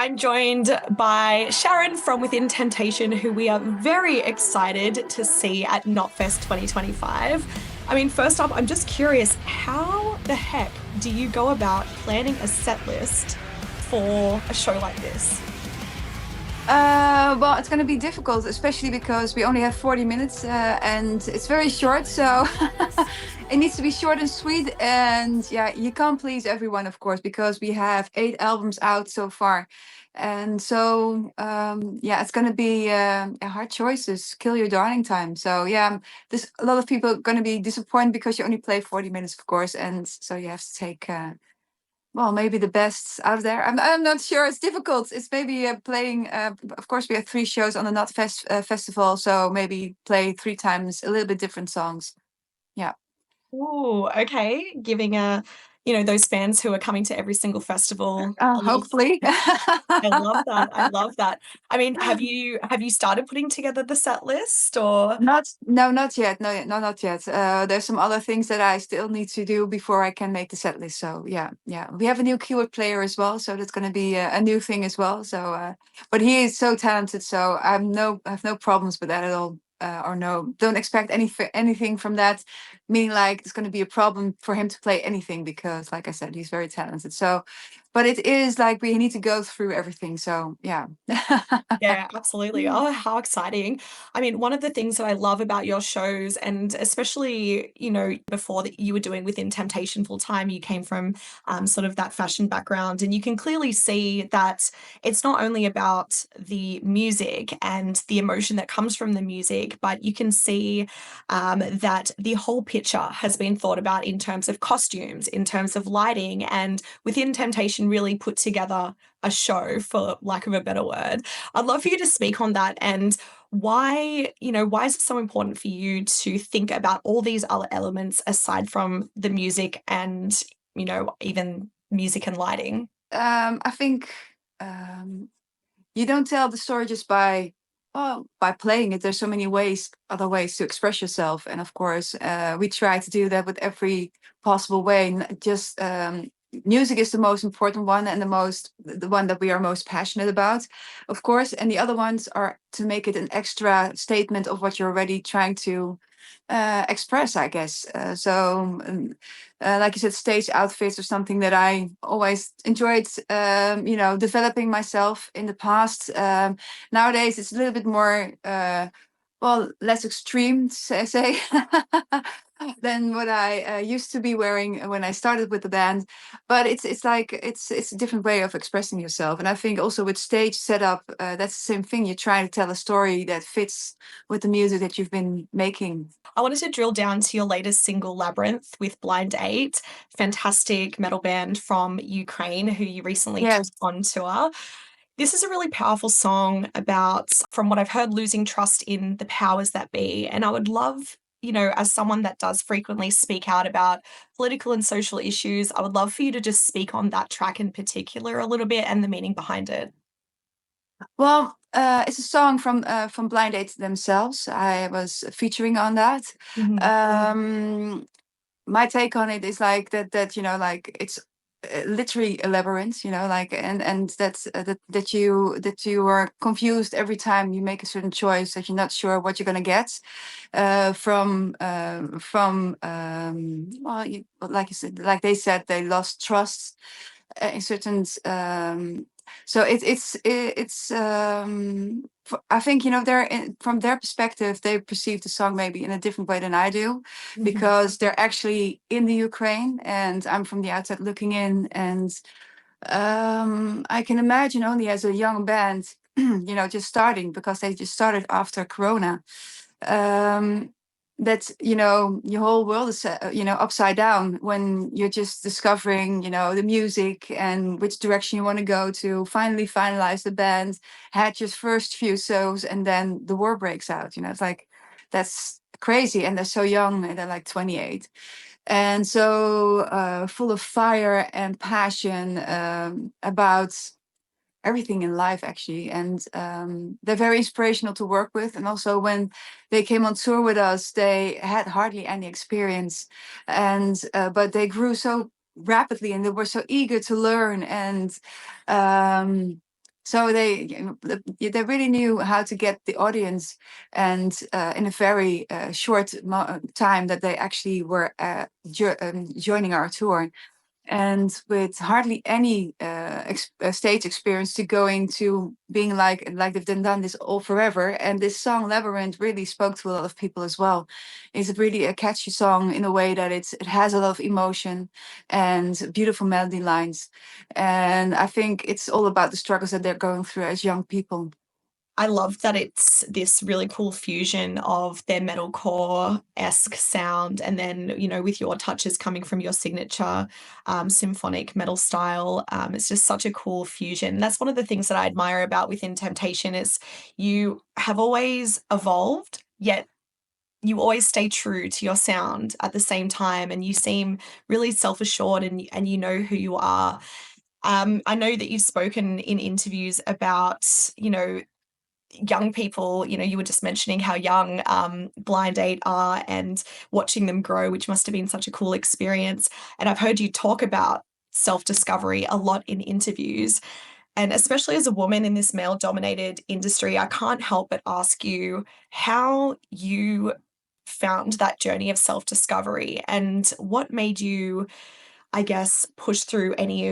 I'm joined by Sharon from Within Temptation, who we are very excited to see at Knotfest 2025. I mean, first up, I'm just curious, how the heck do you go about planning a set list for a show like this? Well, it's going to be difficult, especially because we only have 40 minutes and it's very short. So it needs to be short and sweet. And yeah, you can't please everyone, of course, because we have 8 albums out so far. And so, yeah, it's going to be hard choices, kill your darling time. So yeah, there's a lot of people going to be disappointed because you only play 40 minutes, of course. And so you have to take well, maybe the best out there. I'm not sure. It's difficult. It's maybe playing. Of course, we have 3 shows on the Knotfest festival, so maybe play 3 times a little bit different songs. Yeah. Ooh, okay. Giving those fans who are coming to every single festival a little. Hopefully. I love that. I love that. I mean, have you started putting together the set list or? Not yet. No, not yet. There's some other things that I still need to do before I can make the set list. So yeah. We have a new keyboard player as well, so that's going to be a new thing as well. So, but he is so talented, so I have no problems with that at all. Or no, don't expect anything from that. Meaning, like, it's going to be a problem for him to play anything because, like I said, he's very talented. So, but it is like we need to go through everything. So yeah. Yeah, absolutely. Oh, how exciting. I mean, one of the things that I love about your shows, and especially, before that you were doing Within Temptation full time, you came from sort of that fashion background, and you can clearly see that it's not only about the music and the emotion that comes from the music, but you can see that the whole picture has been thought about in terms of costumes, in terms of lighting, and Within Temptation really put together a show, for lack of a better word. I'd love for you to speak on that and why is it so important for you to think about all these other elements aside from the music and, even music and lighting? I think you don't tell the story just by playing it. There's so many other ways to express yourself, and of course, we try to do that with every possible way. Just music is the most important one and the one that we are most passionate about, of course. And the other ones are to make it an extra statement of what you're already trying to express, I guess. Like you said, stage outfits are something that I always enjoyed, developing myself in the past. Nowadays, it's a little bit more, less extreme, say, than what I used to be wearing when I started with the band. But it's like it's a different way of expressing yourself. And I think also with stage setup, that's the same thing. You're trying to tell a story that fits with the music that you've been making. I wanted to drill down to your latest single, Labyrinth, with Blind 8, fantastic metal band from Ukraine who you recently Yes. took on tour. This is a really powerful song about, from what I've heard, losing trust in the powers that be. And I would love, as someone that does frequently speak out about political and social issues, I would love for you to just speak on that track in particular a little bit and the meaning behind it. Well, it's a song from Blind Date themselves. I was featuring on that. My take on it is like that like it's literally a labyrinth, like and that's that you are confused every time you make a certain choice, that you're not sure what you're going to get like you said, like they said, they lost trust in certain so I think, from their perspective, they perceive the song maybe in a different way than I do, because they're actually in the Ukraine and I'm from the outside looking in. And I can imagine, only as a young band, just starting, because they just started after Corona, that your whole world is upside down when you're just discovering the music and which direction you want to go to, finally finalize the band, had your first few shows, and then the war breaks out. It's like, that's crazy. And they're so young, and they're like 28, and so full of fire and passion about everything in life, actually. And they're very inspirational to work with. And also, when they came on tour with us, they had hardly any experience, and but they grew so rapidly and they were so eager to learn. And So they really knew how to get the audience, and in a very short time that they actually were joining our tour, and with hardly any stage experience, to going to being like they've done this all forever. And this song 𝐿i𝑖𝑣𝑒 really spoke to a lot of people as well. It's really a catchy song in a way that it has a lot of emotion and beautiful melody lines. And I think it's all about the struggles that they're going through as young people. I love that it's this really cool fusion of their metalcore-esque sound, and then, you know, with your touches coming from your signature symphonic metal style. It's just such a cool fusion. That's one of the things that I admire about Within Temptation is you have always evolved, yet you always stay true to your sound at the same time, and you seem really self-assured, and you know who you are. I know that you've spoken in interviews about, you know, young people. You know, you were just mentioning how young Blind 8 are and watching them grow, which must have been such a cool experience. And I've heard you talk about self-discovery a lot in interviews. And especially as a woman in this male-dominated industry, I can't help but ask you how you found that journey of self-discovery and what made you, I guess, push through any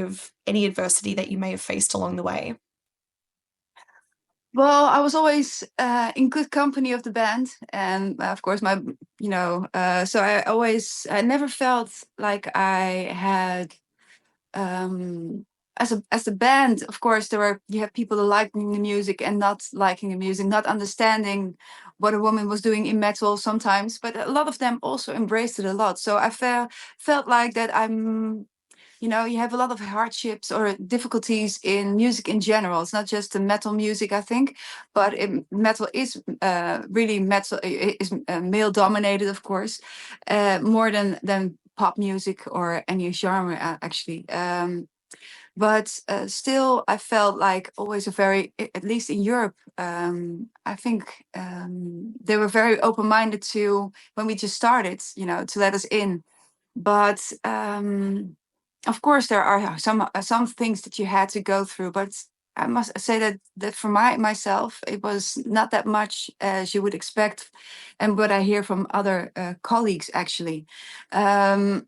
adversity that you may have faced along the way. Well, I was always in good company of the band, and of course, so I never felt like I had, as a band. Of course, you have people liking the music and not liking the music, not understanding what a woman was doing in metal sometimes, but a lot of them also embraced it a lot. So I felt like that you have a lot of hardships or difficulties in music in general. It's not just the metal music, I think, but metal is really metal is male dominated, of course, more than pop music or any genre, actually. But still, I felt like always at least in Europe, I think they were very open-minded to, when we just started, to let us in. But of course, there are some things that you had to go through, but I must say that for myself, it was not that much as you would expect, and what I hear from other colleagues, actually. Um,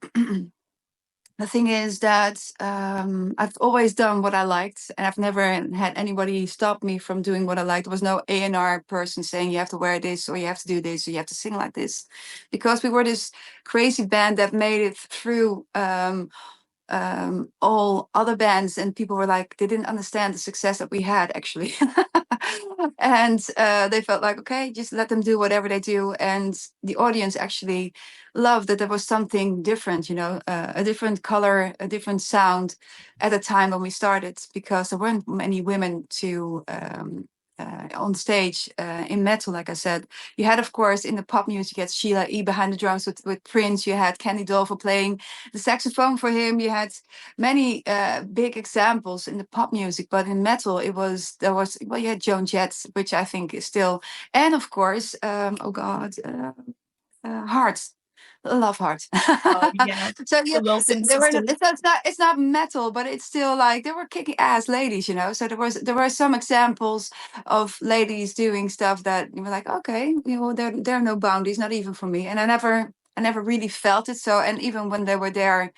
the thing is that I've always done what I liked, and I've never had anybody stop me from doing what I liked. There was no A&R person saying you have to wear this, or you have to do this, or you have to sing like this, because we were this crazy band that made it through all other bands, and people were like, they didn't understand the success that we had, actually. And they felt like, okay, just let them do whatever they do. And the audience actually loved that there was something different, a different color, a different sound at the time when we started, because there weren't many women on stage in metal. Like I said, you had, of course, in the pop music, you had Sheila E. behind the drums with Prince. You had Candy Dulfer playing the saxophone for him. You had many big examples in the pop music, but in metal, you had Joan Jett, which I think is still, and of course, Heart. Love Heart. Oh, yeah. So yeah, The Wilson they were. sisters. It's not metal, but it's still like they were kicking ass ladies, So there were some examples of ladies doing stuff that you were like, okay, there are no boundaries, not even for me. And I never really felt it. So, and even when they were there,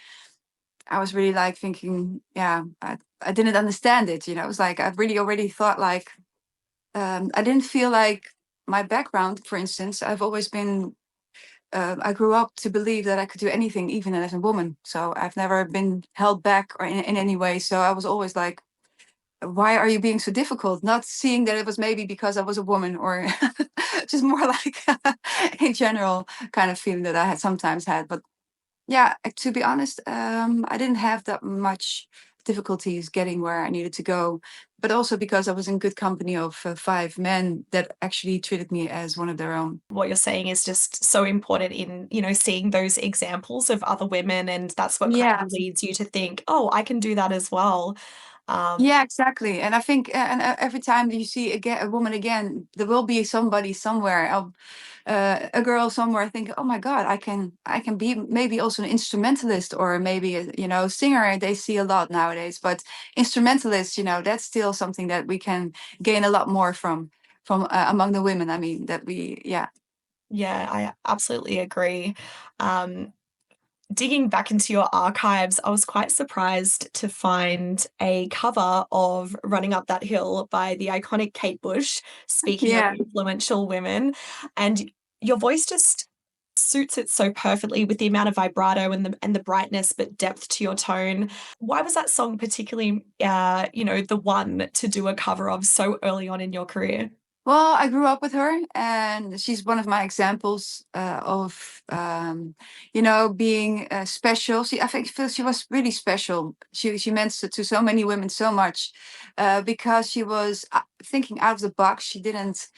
I was really like thinking, yeah, I didn't understand it. It was like I really already thought like I didn't feel like my background, for instance. I've always been I grew up to believe that I could do anything, even as a woman. So I've never been held back or in any way. So I was always like, why are you being so difficult? Not seeing that it was maybe because I was a woman, or just more like in general kind of feeling that I had sometimes had. But yeah, to be honest, I didn't have that much difficulties getting where I needed to go, but also because I was in good company of 5 men that actually treated me as one of their own. What you're saying is just so important in, you know, seeing those examples of other women, and that's what kind Yeah. of leads you to think, oh, I can do that as well. Yeah, exactly. And I think, every time that you see a woman again, there will be somebody somewhere, a girl somewhere, thinking, "Oh my God, I can be maybe also an instrumentalist, or maybe singer." They see a lot nowadays, but instrumentalists, that's still something that we can gain a lot more from among the women. I mean, that we, yeah. Yeah, I absolutely agree. Um, Digging back into your archives, I was quite surprised to find a cover of Running Up That Hill by the iconic Kate Bush, speaking of Yeah. influential women. And your voice just suits it so perfectly with the amount of vibrato and the brightness but depth to your tone. Why was that song particularly the one to do a cover of so early on in your career? Well, I grew up with her, and she's one of my examples of, being special. I feel she was really special. She meant to so many women so much, because she was thinking out of the box. She didn't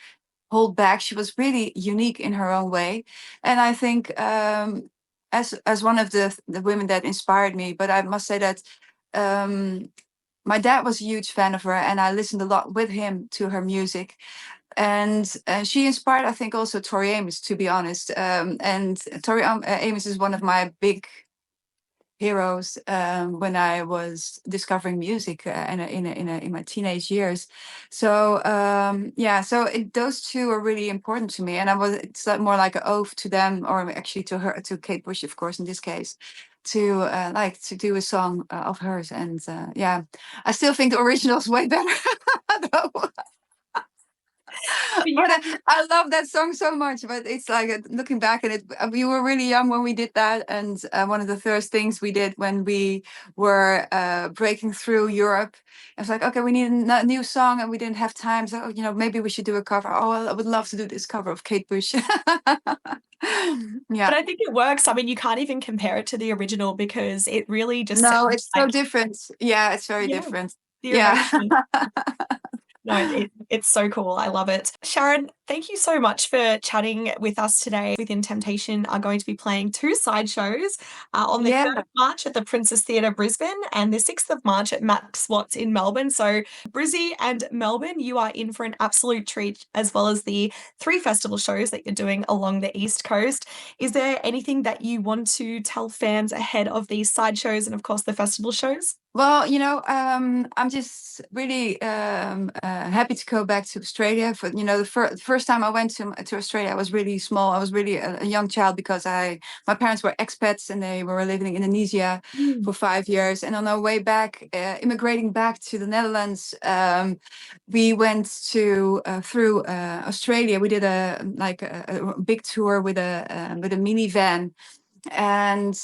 hold back. She was really unique in her own way, and I think, as one of the women that inspired me. But I must say that. My dad was a huge fan of her, and I listened a lot with him to her music. And she inspired, I think, also Tori Amos, to be honest. And Tori Amos is one of my big heroes, when I was discovering music, in my teenage years. So yeah, so those two are really important to me, and it's like more like an oath to them, or actually to her, to Kate Bush, of course, in this case, to like to do a song of hers. And yeah, I still think the original is way better. Though. But But yeah, I love that song so much. But it's like, looking back at it, we were really young when we did that, and one of the first things we did when we were breaking through Europe, it was like, okay, we need a new song, and we didn't have time. So, maybe we should do a cover. Oh, well, I would love to do this cover of Kate Bush. Yeah. but I think it works. I mean, you can't even compare it to the original because it really just No, sounds it's so like, different. Yeah, it's very yeah, different. the Yeah. arrangement. No, it's so cool. I love it. Sharon, thank you so much for chatting with us today. Within Temptation are going to be playing two sideshows on the 3rd Yeah. of March at the Princess Theatre Brisbane and the 6th of March at Max Watts in Melbourne. So, Brizzy and Melbourne, you are in for an absolute treat, as well as the 3 festival shows that you're doing along the East Coast. Is there anything that you want to tell fans ahead of these sideshows and, of course, the festival shows? Well, I'm just really happy to go back to Australia. For the first time I went to Australia, I was really small. I was really a young child, because my parents were expats, and they were living in Indonesia Mm. for 5 years. And on our way back, immigrating back to the Netherlands, we went through Australia. We did a big tour with a minivan, and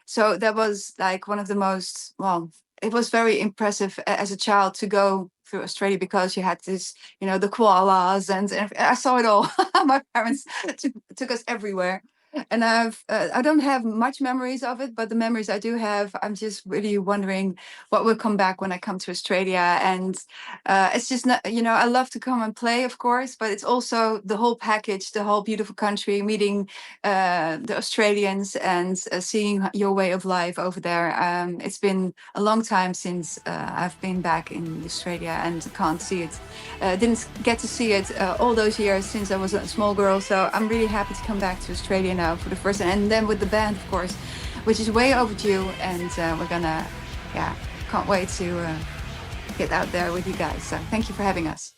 so that was like one of the most, well, it was very impressive as a child to go through Australia, because you had this, the koalas, and I saw it all. My parents took us everywhere. And I don't have much memories of it, but the memories I do have, I'm just really wondering what will come back when I come to Australia. And it's just not, I love to come and play, of course, but it's also the whole package, the whole beautiful country, meeting the Australians, and seeing your way of life over there. It's been a long time since I've been back in Australia, and can't see it. Didn't get to see it all those years since I was a small girl. So I'm really happy to come back to Australia now for the first time, and then with the band, of course, which is way overdue. And we're gonna, yeah, can't wait to get out there with you guys. So thank you for having us.